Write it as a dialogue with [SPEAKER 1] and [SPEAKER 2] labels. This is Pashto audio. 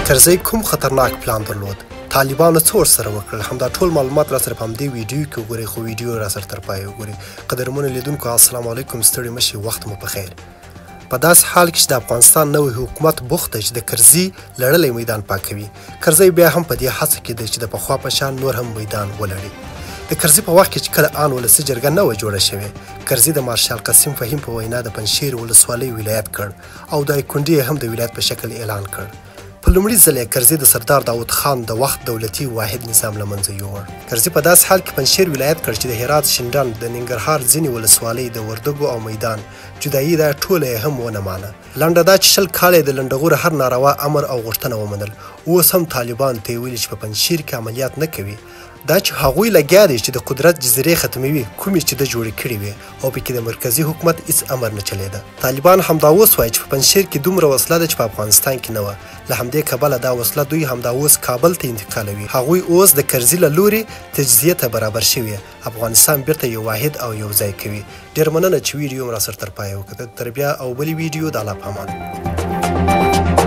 [SPEAKER 1] کرزی کوم خطرناک پلان درلود؟ طالبانو څه ورسره وکړل؟ همدا ټول معلومات را سره په همدې ویډیو کې وګورئ، خو ویډیو را سره تر پایه وګورئ. قدرمنو لیدونکو السلام علیکم، ستړي مه شئ، وخت مو په خیر. په داسې حال کې چې د افغانستان نوی حکومت بوخت دی چې د کرزي لړلی میدان پاکوي. کرزی بیا هم په دې هڅه کې دی چې د پخوا په شان نور هم میدان ولړي. د کرزي په وخت کې چې کله آن ولسي جرګه نه وه جوړه شوې، کرزي د مارشال قاسم فهیم په وینا د پنجشیر ولسوالۍ ولایت کړ او دایکنډي هم د ولایت په شکل اعلان کړ. په لومړي ځل یې کرزي د سردار داود خان د وخت دولتي واحد نظام له منځه یووړ. کرزي په داسې حال کې پنجشیر ولایت کړ چې د هرات، شینډنډ، د ننګرهار ځینې ولسوالۍ، د وردګو او میدان جدایي دا ټوله یې هم ونه مانه. لنډه دا چې 20 کاله د لنډغورو هر ناروا امر او غوښتنه ومنل. اوس هم طالبان ته یې ویلي چې په پنجشیر کې عملیات نه کوي. دا چې هغوی لګیا دي چې د قدرت جزیرې ختموي، کومې چې د جوړې کړې وي، او پکې د مرکزي حکومت هیڅ امر نه چلېده. طالبان همدا اوس وایي چې په پنجشیر کې دومره وسله ده چې په افغانستان کې نه وه. له همدې کبله دا وسله دوی همدا اوس کابل ته انتقالوي. هغوی اوس د کرزي له لوري تجزیې ته برابر شوي، افغانستان بیرته یو واحد او یو ځای کوي. ډېر مننه چې ویډیو مو راسره تر پایه وکتل. تر بیا او بلې ویډیو د الله په امان.